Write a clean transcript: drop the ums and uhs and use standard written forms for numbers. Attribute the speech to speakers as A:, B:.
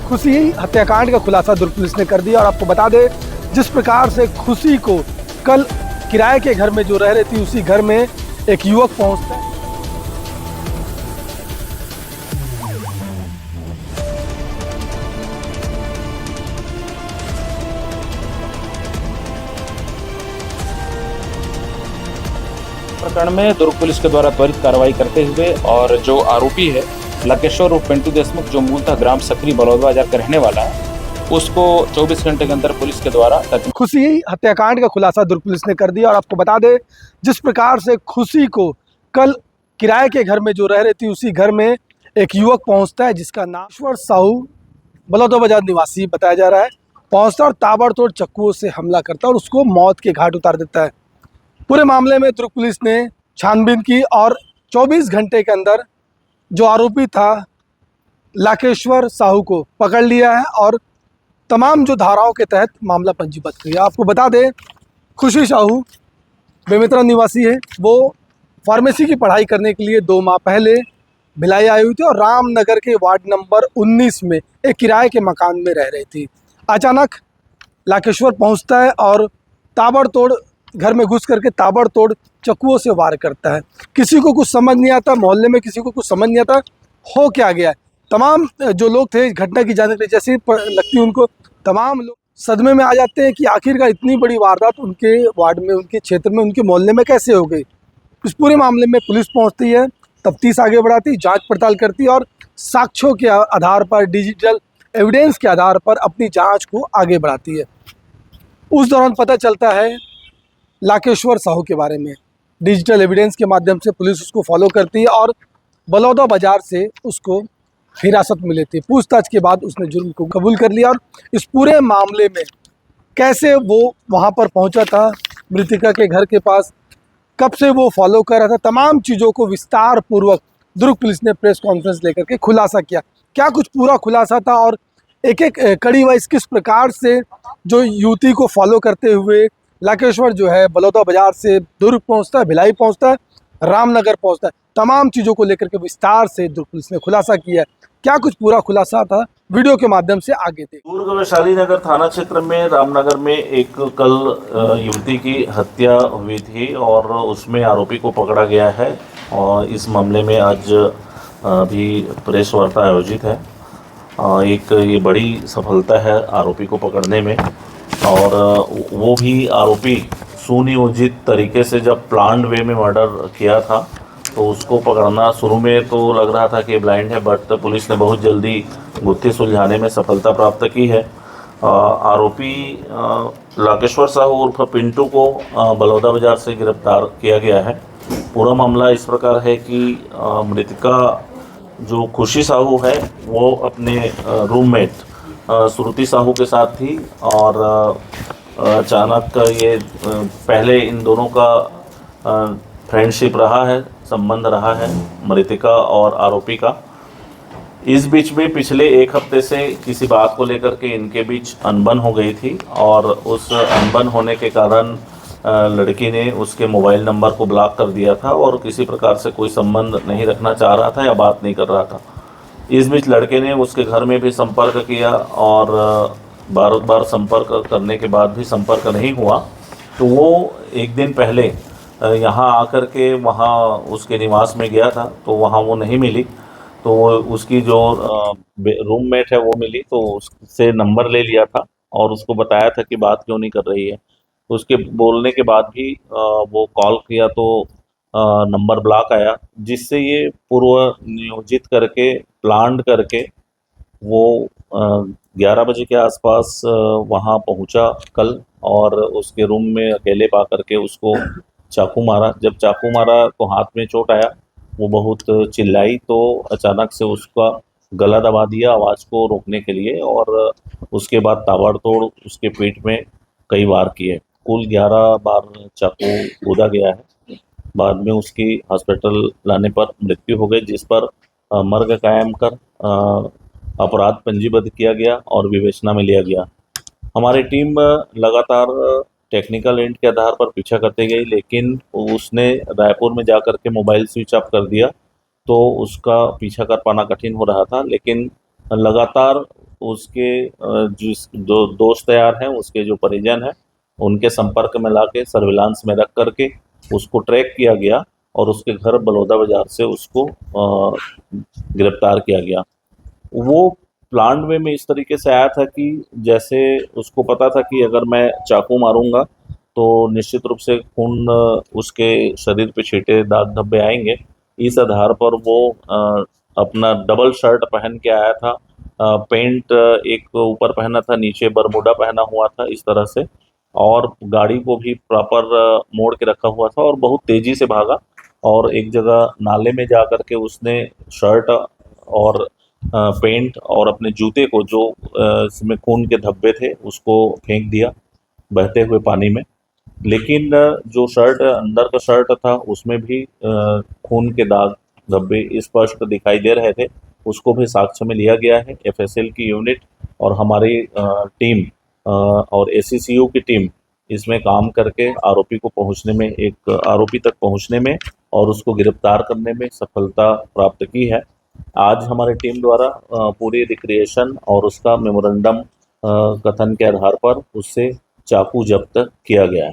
A: खुशी हत्याकांड का खुलासा दुर्ग पुलिस ने कर दिया। और आपको बता दें, जिस प्रकार से खुशी को कल किराए के घर में जो रह रही थी, उसी घर में एक युवक पहुंचता है।
B: प्रकरण में दुर्ग पुलिस के द्वारा त्वरित कार्रवाई करते हुए और जो आरोपी है लकेश्वर उर्फ पिंटू देशमुख, जो मूलतः ग्राम सकरी बलौदा बाजार का रहने वाला है, उसको 24 घंटे के अंदर पुलिस के द्वारा
A: खुशी हत्याकांड का खुलासा दुर्ग पुलिस ने कर दिया। और आपको बता दें, जिस प्रकार से खुशी को कल किराए के घर में जो रह रही थी, उसी घर में एक युवक पहुंचता है, जिसका नाम ईश्वर साहू बलौदा बाजार निवासी बताया जा रहा है। पहुंचता और ताबड़तोड़ चक्कुओं से हमला करता है और उसको मौत के घाट उतार देता है। पूरे मामले में दुर्ग पुलिस ने छानबीन की और 24 घंटे के अंदर जो आरोपी था लाकेश्वर साहू को पकड़ लिया है और तमाम जो धाराओं के तहत मामला पंजीबद्ध किया। आपको बता दें, खुशी साहू बेमेतरा निवासी है। वो फार्मेसी की पढ़ाई करने के लिए 2 माह पहले भिलाई आई हुई थी और रामनगर के वार्ड नंबर 19 में एक किराए के मकान में रह रही थी। अचानक लाकेश्वर पहुंचता है और ताबड़तोड़ घर में घुस करके ताबड़तोड़ चक्कुओं से वार करता है। किसी को कुछ समझ नहीं आता, मोहल्ले में किसी को कुछ समझ नहीं आता हो क्या गया है। तमाम जो लोग थे इस घटना की जानकारी जैसे लगती उनको, तमाम लोग सदमे में आ जाते हैं कि आखिरकार इतनी बड़ी वारदात उनके वार्ड में, उनके क्षेत्र में, उनके मोहल्ले में कैसे हो गई। इस पूरे मामले में पुलिस पहुंचती है, तफ्तीश आगे बढ़ाती, जांच पड़ताल करती है और साक्ष्यों के आधार पर, डिजिटल एविडेंस के आधार पर अपनी जांच को आगे बढ़ाती है। उस दौरान पता चलता है लाकेश्वर साहू के बारे में। डिजिटल एविडेंस के माध्यम से पुलिस उसको फॉलो करती है और बलौदा बाजार से उसको हिरासत में लेती है। पूछताछ के बाद उसने जुर्म को कबूल कर लिया और इस पूरे मामले में कैसे वो वहाँ पर पहुँचा था मृतिका के घर के पास, कब से वो फॉलो कर रहा था, तमाम चीज़ों को विस्तार पूर्वक दुर्ग पुलिस ने प्रेस कॉन्फ्रेंस लेकर के खुलासा किया। क्या कुछ पूरा खुलासा था और एक एक कड़ी वाइज किस प्रकार से जो युवती को फॉलो करते हुए लाकेश्वर जो है बलौदा बाजार से दुर्ग पहुंचता है, भिलाई पहुंचता है, रामनगर पहुंचता है, तमाम चीज़ों को लेकर के विस्तार से दुर्ग पुलिस ने खुलासा किया है। क्या कुछ पूरा खुलासा था, वीडियो के माध्यम से आगे थे।
C: दुर्ग वैशाली नगर थाना क्षेत्र में रामनगर में एक कल युवती की हत्या हुई थी और उसमें आरोपी को पकड़ा गया है और इस मामले में आज भी प्रेस वार्ता आयोजित है। एक ये बड़ी सफलता है आरोपी को पकड़ने में और वो भी आरोपी सुनियोजित तरीके से जब प्लान्ड वे में मर्डर किया था तो उसको पकड़ना शुरू में तो लग रहा था कि ब्लाइंड है, बट पुलिस ने बहुत जल्दी गुत्थी सुलझाने में सफलता प्राप्त की है। आरोपी लाकेश्वर साहू उर्फ पिंटू को बलौदा बाजार से गिरफ्तार किया गया है। पूरा मामला इस प्रकार है कि मृतिका जो खुशी साहू है वो अपने रूममेट श्रुति साहू के साथ थी और अचानक ये पहले इन दोनों का फ्रेंडशिप रहा है, संबंध रहा है मृतिका और आरोपी का। इस बीच में पिछले 1 हफ्ते से किसी बात को लेकर के इनके बीच अनबन हो गई थी और उस अनबन होने के कारण लड़की ने उसके मोबाइल नंबर को ब्लॉक कर दिया था और किसी प्रकार से कोई संबंध नहीं रखना चाह रहा था या बात नहीं कर रहा था। इस बीच लड़के ने उसके घर में भी संपर्क किया और बार संपर्क करने के बाद भी संपर्क नहीं हुआ, तो वो एक दिन पहले यहाँ आकर के वहाँ उसके निवास में गया था तो वहाँ वो नहीं मिली, तो वो उसकी जो रूममेट है वो मिली, तो उससे नंबर ले लिया था और उसको बताया था कि बात क्यों नहीं कर रही है। उसके बोलने के बाद भी वो कॉल किया तो नंबर ब्लॉक आया, जिससे ये पूर्व नियोजित करके प्लान करके वो 11 बजे के आसपास वहाँ पहुँचा कल और उसके रूम में अकेले पा करके उसको चाकू मारा। जब चाकू मारा तो हाथ में चोट आया, वो बहुत चिल्लाई तो अचानक से उसका गला दबा दिया आवाज़ को रोकने के लिए और उसके बाद ताबड़तोड़ उसके पीठ में कई वार किए। कुल 11 बार चाकू कूदा गया है। बाद में उसकी हॉस्पिटल लाने पर मृत्यु हो गई, जिस पर मर्ग कायम कर अपराध पंजीबद्ध किया गया और विवेचना में लिया गया। हमारी टीम लगातार टेक्निकल एंड के आधार पर पीछा करते गई, लेकिन उसने रायपुर में जाकर के मोबाइल स्विच ऑफ कर दिया, तो उसका पीछा कर पाना कठिन हो रहा था। लेकिन लगातार उसके जिस जो दोस्त यार हैं, उसके जो परिजन हैं, उनके संपर्क में लाके सर्विलांस में रख करके उसको ट्रैक किया गया और उसके घर बलौदा बाजार से उसको गिरफ्तार किया गया। वो प्लान्ड वे में इस तरीके से आया था कि जैसे उसको पता था कि अगर मैं चाकू मारूंगा तो निश्चित रूप से खून उसके शरीर पे छींटे दाग धब्बे आएंगे। इस आधार पर वो अपना डबल शर्ट पहन के आया था, पेंट एक ऊपर पहना था, नीचे बरमूडा पहना हुआ था इस तरह से, और गाड़ी को भी प्रॉपर मोड़ के रखा हुआ था और बहुत तेजी से भागा और एक जगह नाले में जा करके उसने शर्ट और पेंट और अपने जूते को जो इसमें खून के धब्बे थे उसको फेंक दिया बहते हुए पानी में। लेकिन जो शर्ट अंदर का शर्ट था उसमें भी खून के दाग धब्बे स्पष्ट दिखाई दे रहे थे। उसको भी साक्ष्य में लिया गया है। एफएसएल की यूनिट और हमारी टीम और एसीसीयू की टीम इसमें काम करके आरोपी को पहुंचने में, एक आरोपी तक पहुंचने में और उसको गिरफ्तार करने में सफलता प्राप्त की है। आज हमारी टीम द्वारा पूरी रिक्रिएशन और उसका मेमोरेंडम कथन के आधार पर उससे चाकू जब्त किया गया है।